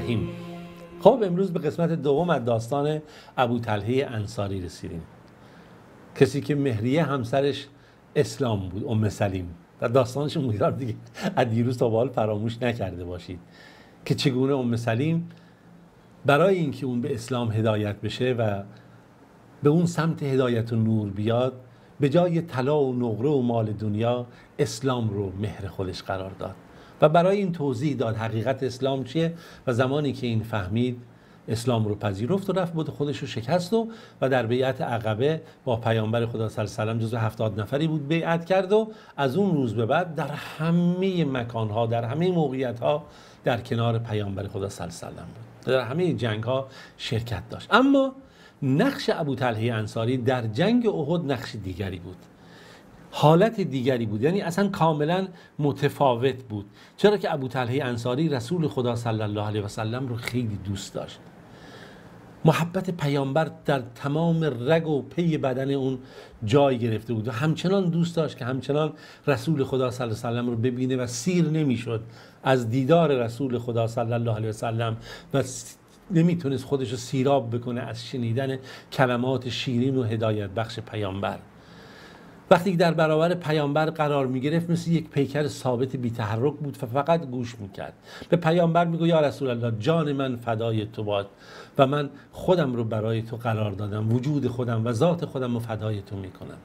الرحیم. خب امروز به قسمت دوم از داستان ابوطلحه انصاری رسیدیم، کسی که مهریه همسرش اسلام بود، ام سلیم، و داستانش امیدوارم دیگه از دیروز تا به حال فراموش نکرده باشید که چگونه ام سلیم برای اینکه اون به اسلام هدایت بشه و به اون سمت هدایت و نور بیاد، به جای طلا و نقره و مال دنیا اسلام رو مهر خودش قرار داد و برای این توضیح داد حقیقت اسلام چیه و زمانی که این فهمید اسلام رو پذیرفت و رفت بود خودش رو شکست و در بیعت عقبه با پیامبر خدا صلی الله علیه و آله جزو 70 نفری بود بیعت کرد و از اون روز به بعد در همه مکانها، در همه موقعیت‌ها در کنار پیامبر خدا صلی الله علیه و آله بود، در همه جنگ‌ها شرکت داشت. اما نقش ابوطلحه انصاری در جنگ احد نقش دیگری بود، حالت دیگری بود، یعنی اصلا کاملا متفاوت بود. چرا که ابوطلحه انصاری رسول خدا صلی الله علیه و سلم رو خیلی دوست داشت. محبت پیامبر در تمام رگ و پی بدن اون جای گرفته بود و همچنان دوست داشت که همچنان رسول خدا صلی الله علیه و سلم رو ببینه و سیر نمیشد از دیدار رسول خدا صلی الله علیه و سلم و نمیتونست خودش رو سیراب بکنه از شنیدن کلمات شیرین و هدایت بخش پیامبر. وقتی در برابر پیامبر قرار میگرفت مثل یک پیکر ثابت بی تحرک بود و فقط گوش میکرد. به پیامبر میگو یا رسول الله، جان من فدای تو باد و من خودم رو برای تو قرار دادم، وجود خودم و ذات خودم رو فدای تو میکنم.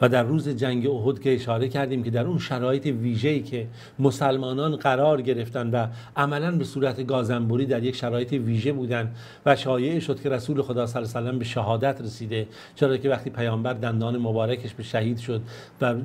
و در روز جنگ احد که اشاره کردیم که در اون شرایط ویژه‌ای که مسلمانان قرار گرفتن و عملاً به صورت گازنبوری در یک شرایط ویژه بودن و شایعه شد که رسول خدا صلی الله علیه و آله به شهادت رسیده، چرا که وقتی پیامبر دندان مبارکش به شهید شد و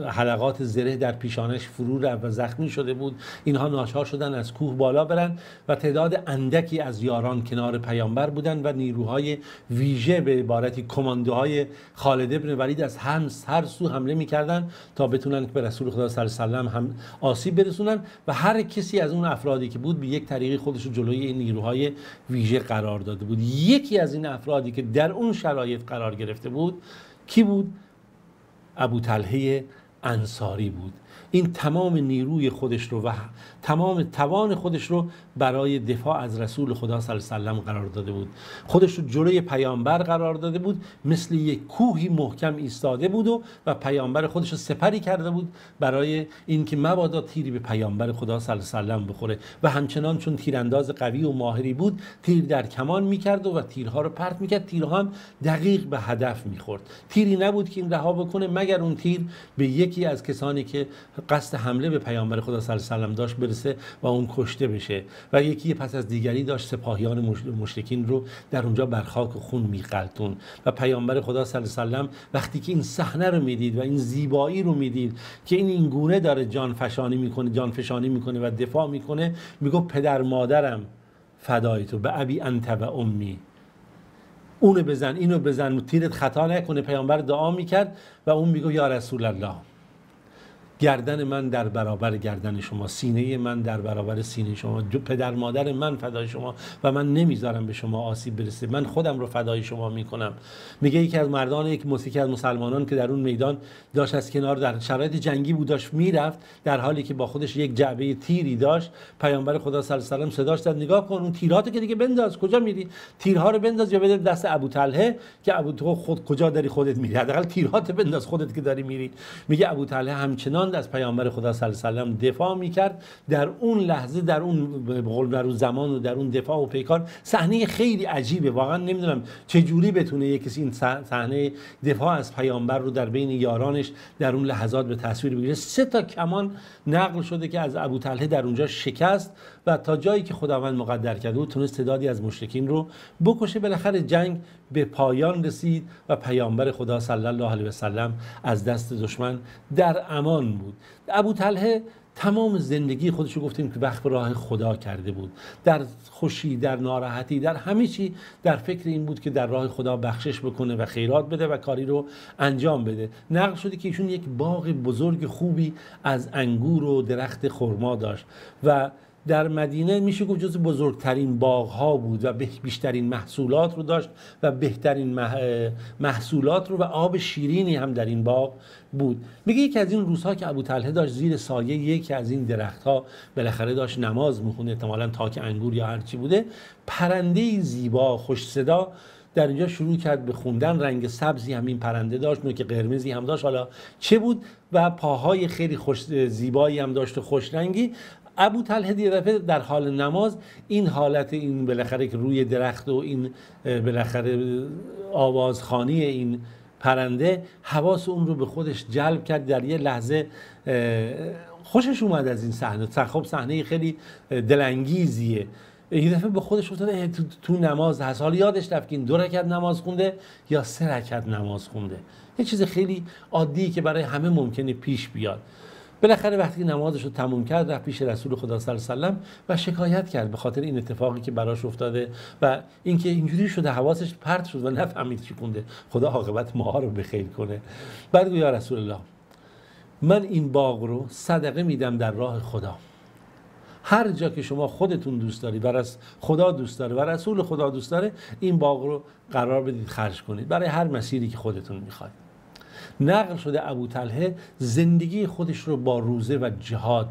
حلقات زره در پیشانش فرو رفت و زخمی شده بود، اینها ناچار شدن از کوه بالا برن و تعداد اندکی از یاران کنار پیامبر بودن و نیروهای ویژه به عبارتی کماندوهای خالد بن ولید از هر سو حمله میکردن تا بتونن که به رسول خدا صلی الله علیه و آله هم آسیب برسونن و هر کسی از اون افرادی که بود به یک طریقی خودش رو جلوی این نیروهای ویژه قرار داده بود. یکی از این افرادی که در اون شرایط قرار گرفته بود کی بود؟ ابوطلحه انصاری بود. این تمام نیروی خودش رو و تمام توان خودش رو برای دفاع از رسول خدا صلی الله علیه و آله قرار داده بود. خودش رو جلوی پیامبر قرار داده بود، مثل یک کوهی محکم ایستاده بود و پیامبر خودش رو سپری کرده بود برای اینکه مبادا تیری به پیامبر خدا صلی الله علیه و آله بخوره و همچنان چون تیرانداز قوی و ماهری بود تیر در کمان میکرد و تیرها رو پرت میکرد. تیرها هم دقیق به هدف میخورد. تیری نبود که این رها بکنه مگر اون تیر به یکی از کسانی که قصد حمله به پیامبر خدا صلی الله علیه و آله داشت برسه و اون کشته بشه و یکی پس از دیگری داشت سپاهیان مشرکین رو در اونجا بر خاک و خون میغلطون. و پیامبر خدا صلی الله علیه و آله وقتی که این صحنه رو میدید و این زیبایی رو میدید که این گونه داره جان فشانی میکنه و دفاع میکنه، میگه پدر مادرم فدای تو، به ابی انت و امی، اونو بزن اینو بزن، تیرت خطا نکنه. پیامبر دعا میکرد و اون میگه یا رسول الله، گردن من در برابر گردن شما، سینه من در برابر سینه شما، پدر مادر من فدای شما و من نمیذارم به شما آسیب برسه، من خودم رو فدای شما میکنم. میگه یکی از مردان یک موسیقی از مسلمانان که در اون میدان داشت از کنار در شرایط جنگی بود داشت میرفت، در حالی که با خودش یک جعبه تیری داشت، پیامبر خدا صلی الله علیه و آله صداش داد نگاه کن اون تیراتو که دیگه بنداز، کجا میری؟ تیرها رو بنداز یا بده دست ابوطلحه که تو خود کجا داری خودت میری، حداقل تیرات بنداز خودت که داری میری. میگه ابوطلحه همچنان از پیامبر خدا صلی الله علیه و آله دفاع میکرد. در اون لحظه، در اون زمان و در اون دفاع و پیکار، صحنه خیلی عجیبه، واقعا نمیدونم چه جوری بتونه یک کسی این صحنه دفاع از پیامبر رو در بین یارانش در اون لحظات به تصویر بگیره. 3 تا کمان نقل شده که از ابوطلحه در اونجا شکست و تا جایی که خداوند مقدر کرده بود تونست تعدادی از مشرکین رو بکشه. بالاخره جنگ به پایان رسید و پیامبر خدا صلی الله علیه و سلم از دست دشمن در امان بود. ابوطلحه تمام زندگی خودش رو گفتیم که وقف راه خدا کرده بود، در خوشی، در ناراحتی، در همه چی در فکر این بود که در راه خدا بخشش بکنه و خیرات بده و کاری رو انجام بده. نقل شده که ایشون یک باغ بزرگ خوبی از انگور و درخت خرما داشت و در مدینه میشه گفت جز بزرگترین باغ‌ها بود و بیشترین محصولات رو داشت و بهترین محصولات رو و آب شیرینی هم در این باغ بود. میگه یکی از این روزها که ابوطلحه داشت زیر سایه یکی از این درخت‌ها بالاخره داشت نماز میخونه، احتمالاً تاک انگور یا هر چی بوده، پرنده زیبا خوش صدا در اینجا شروع کرد به خوندن. رنگ سبزی هم این پرنده داشت، نوک قرمزی هم داشت، حالا چه بود، و پاهای خیلی خوش زیبایی هم داشت و خوش رنگی. ابوطلحه یه دفعه در حال نماز این حالت این بالاخره که روی درخت و این بالاخره آوازخوانی این پرنده حواس اون رو به خودش جلب کرد. در یه لحظه خوشش اومد از این صحنه. خب صحنه خیلی دلانگیزیه. یه دفعه به خودش افتاد تو نماز هست. حالا یادش رفت که این 2 رکعت نماز خونده یا 3 رکعت نماز خونده. یه چیز خیلی عادی که برای همه ممکنه پیش بیاد. بالاخره وقتی نمازش رو تموم کرد رفت پیش رسول خدا صلی الله علیه و سلم و شکایت کرد به خاطر این اتفاقی که براش افتاده و اینکه اینجوری شده حواسش پرت شد و نفهمید چی خونده. خدا عاقبت ما رو بخیر کنه. بعد گفت یا رسول الله، من این باغ رو صدقه میدم در راه خدا. هر جا که شما خودتون دوست دارید و خدا دوست داره و رسول خدا دوست داره، این باغ رو قرار بدید خرج کنید برای هر مسیری که خودتون میخواید. نقل شده ابوطلحه زندگی خودش رو با روزه و جهاد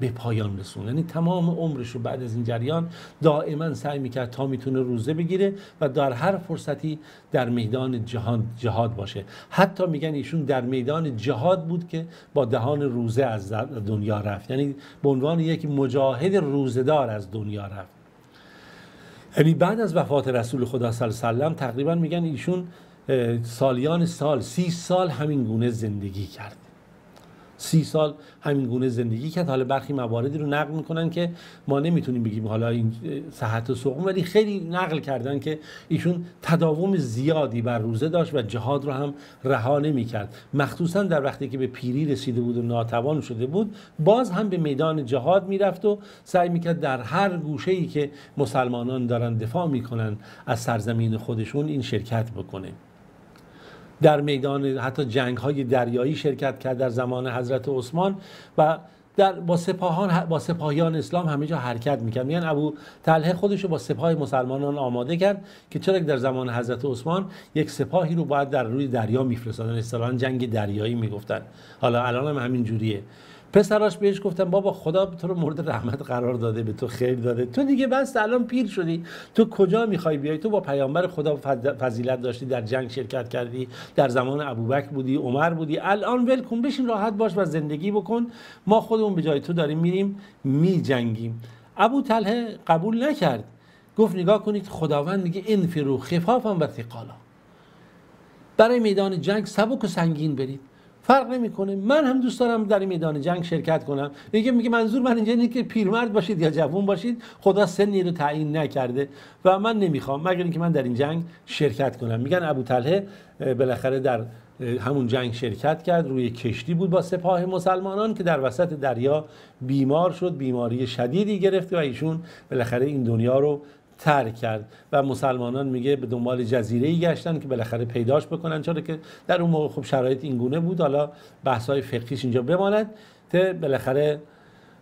به پایان رسوند. یعنی تمام عمرش رو بعد از این جریان دائما سعی میکرد تا میتونه روزه بگیره و در هر فرصتی در میدان جهاد باشه. حتی میگن ایشون در میدان جهاد بود که با دهان روزه از دنیا رفت، یعنی به عنوان یک مجاهد روزه‌دار از دنیا رفت. یعنی بعد از وفات رسول خدا صلی الله علیه و سلم تقریبا میگن ایشون سالیان سال 30 سال همین گونه زندگی کرد. 30 سال همین گونه زندگی کرد. حالا برخی مواردی رو نقل میکنن که ما نمیتونیم بگیم حالا این صحت و سقم، ولی خیلی نقل کردن که ایشون تداوم زیادی بر روزه داشت و جهاد رو هم رها نمیکرد. مخصوصا در وقتی که به پیری رسیده بود و ناتوان شده بود، باز هم به میدان جهاد میرفت و سعی میکرد در هر گوشه‌ای که مسلمانان دارن دفاع میکنن از سرزمین خودشون این شرکت بکنه. در میدان حتی جنگ‌های دریایی شرکت کرد در زمان حضرت عثمان و با سپاهیان اسلام همه جا حرکت میکرد. میگن ابوطلحه خودش رو با سپاه مسلمانان آماده کرد که چرا در زمان حضرت عثمان یک سپاهی رو باید در روی دریا میفرستادن، اصطلاحاً جنگ دریایی میگفتن. حالا الان هم همین جوریه. پسراش بهش گفتن بابا خدا تو رو مورد رحمت قرار داده، به تو خیر داده، تو دیگه بس الان پیر شدی، تو کجا میخوای بیای؟ تو با پیامبر خدا فضیلت داشتی، در جنگ شرکت کردی، در زمان ابوبکر بودی، عمر بودی، الان ول کن، بشین راحت باش و زندگی بکن، ما خودمون به جای تو داریم میریم میجنگیم. ابوطلحه قبول نکرد، گفت نگاه کنید خداوند میگه انفروا خفافا و ثقالا، برای میدان جنگ سبک و سنگین برید، فرق نمیکنه. من هم دوست دارم در این میدان جنگ شرکت کنم. میگه منظور من اینجا اینه که پیرمرد باشید یا جوان باشید، خدا سنی رو تعیین نکرده و من نمیخوام مگر اینکه من در این جنگ شرکت کنم. میگن ابوطلحه بالاخره در همون جنگ شرکت کرد، روی کشتی بود با سپاه مسلمانان که در وسط دریا بیمار شد، بیماری شدیدی گرفت و ایشون بالاخره این دنیا رو ترک کرد و مسلمانان میگه به دنبال جزیره‌ای گشتن که بالاخره پیداش بکنن، چون که در اون موقع خب شرایط این گونه بود. حالا بحث‌های فقهیش اینجا بماند. که بالاخره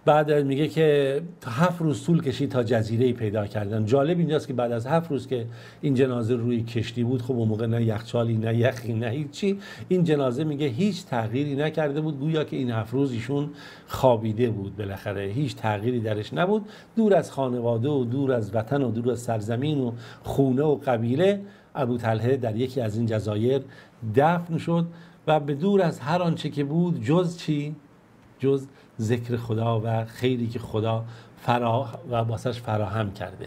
بعد میگه که 7 روز طول کشید تا جزیره‌ای پیدا کردن. جالب اینجاست که بعد از 7 روز که این جنازه روی کشتی بود، خب اون موقع نه یخچالی نه یخی نه هیچی، این جنازه میگه هیچ تغییری نکرده بود، گویا که این 7 روز ایشون خوابیده بود. بالاخره هیچ تغییری درش نبود، دور از خانواده و دور از وطن و دور از سرزمین و خونه و قبیله. ابوطلحه در یکی از این جزایر دفن شد و به دور از هر آنچه که بود جز چی؟ جز ذکر خدا و خیری که خدا واسش فراهم کرده.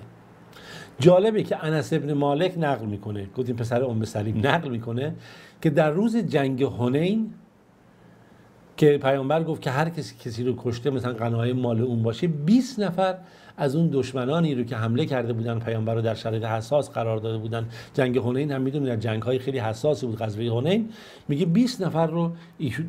جالبه که انس ابن مالک نقل میکنه، گفتیم پسر ام سلیم نقل میکنه که در روز جنگ حنین که پیامبر گفت که هر کسی رو کشته مثلا غنایم مال اون باشه، 20 نفر از اون دشمنانی رو که حمله کرده بودن پیامبر رو در شرایط حساس قرار داده بودن. جنگ حنین هم میدونید در جنگ‌های خیلی حساسی بود. غزوه حنین میگه 20 نفر رو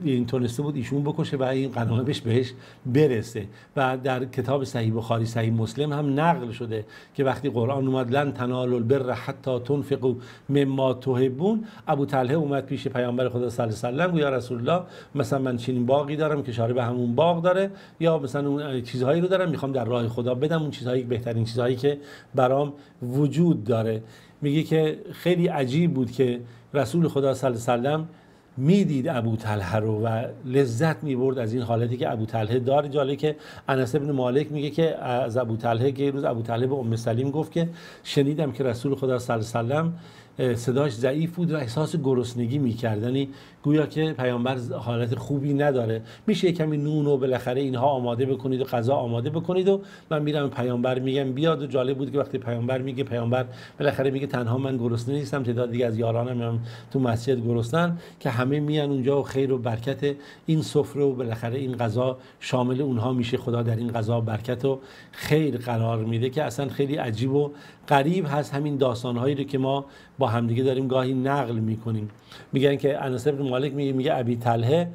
این تونسته بود ایشون بکشه و این غنایمش بهش برسه. و در کتاب صحیح بخاری صحیح مسلم هم نقل شده که وقتی قرآن اومد لن تنالوا البر حتی تنفقوا مما تحبون، ابوطلحه اومد پیش پیامبر خدا صلی الله علیه و سلم گفت یا رسول الله مثلا من چی چنین باغی دارم که اشاره به همون باغ داره، یا مثلا اون چیزهایی رو دارم میخوام در راه خدا بدم، اون چیزهایی بهترین چیزهایی که برام وجود داره. میگه که خیلی عجیب بود که رسول خدا صلی الله علیه و سلم میدید ابو طلحه رو و لذت میبرد از این حالتی که ابو طلحه داره. جالب که انس بن مالک میگه که از ابو طلحه که روز ابو طلحه به ام سلیم گفت که شنیدم که رسول خدا صلی الله علیه و سلم صداش ضعیف بود و احساس گرسنگی میکرد، یعنی گویا که پیامبر حالت خوبی نداره، میشه کمی نون و بالاخره اینها آماده بکنید و غذا آماده بکنید و من میرم پیامبر میگم بیاد. و جالب بود که وقتی پیامبر میگه، پیامبر بالاخره میگه تنها من گرسنه نیستم، تعداد دیگه از یارانم هم تو مسجد گرسنن، که همه میان اونجا و خیر و برکت این سفره و بالاخره این غذا شامل اونها میشه. خدا در این غذا برکت و خیر قرار میده که اصلا خیلی عجیب و غریب هست همین داستانهایی رو که ما با همدیگه داریم گاهی نقل میکنیم. میگن که انس بن مالک میگه ابی طلحه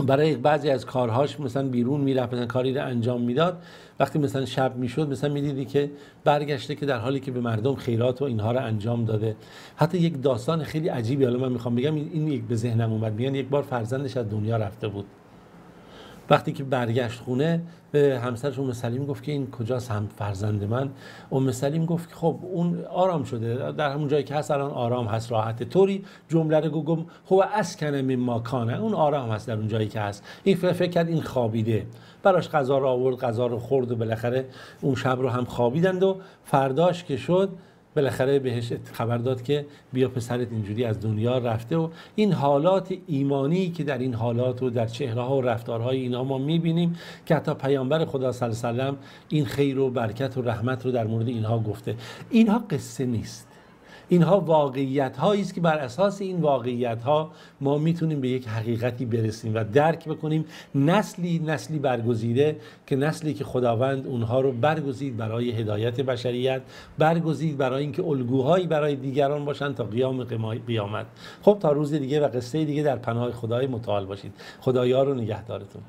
برای بعضی از کارهاش مثلا بیرون میرفت، مثلا کاری رو انجام میداد، وقتی مثلا شب میشد مثلا میدیدی که برگشته که در حالی که به مردم خیرات و اینها رو انجام داده. حتی یک داستان خیلی عجیبی حالا من میخوام بگم، این یک به ذهنم اومد. میگن یک بار فرزندش از دنیا رفته بود، وقتی که برگشت خونه به همسرش ام سلیم گفت که این کجاست هم فرزند من؟ ام سلیم گفت که خب اون آرام شده، در همون جایی که هست الان آرام هست، راحته. طوری جمله رو گفت هو اسکن مما کان، اون آرام هست در اون جایی که هست. این فکر کرد این خوابیده، براش غذا رو آورد، غذا رو خورد و بالاخره اون شب رو هم خوابیدند و فرداش که شد بالاخره بهش خبر داد که بیا پسرت اینجوری از دنیا رفته. و این حالات ایمانی که در این حالات و در چهره‌ها و رفتارهای اینا ما می‌بینیم که حتی پیامبر خدا صلی الله علیه و سلم این خیر و برکت و رحمت رو در مورد اینها گفته. اینها قصه نیست، اینها واقعیت هایی است که بر اساس این واقعیت ها ما میتونیم به یک حقیقتی برسیم و درک بکنیم. نسلی برگزیده که نسلی که خداوند اونها رو برگزید برای هدایت بشریت، برگزید برای اینکه الگوهایی برای دیگران باشن تا قیام قیامت. خب تا روز دیگه و قصه دیگه در پناه خدای متعال باشید. خدایا رو نگهدارتون.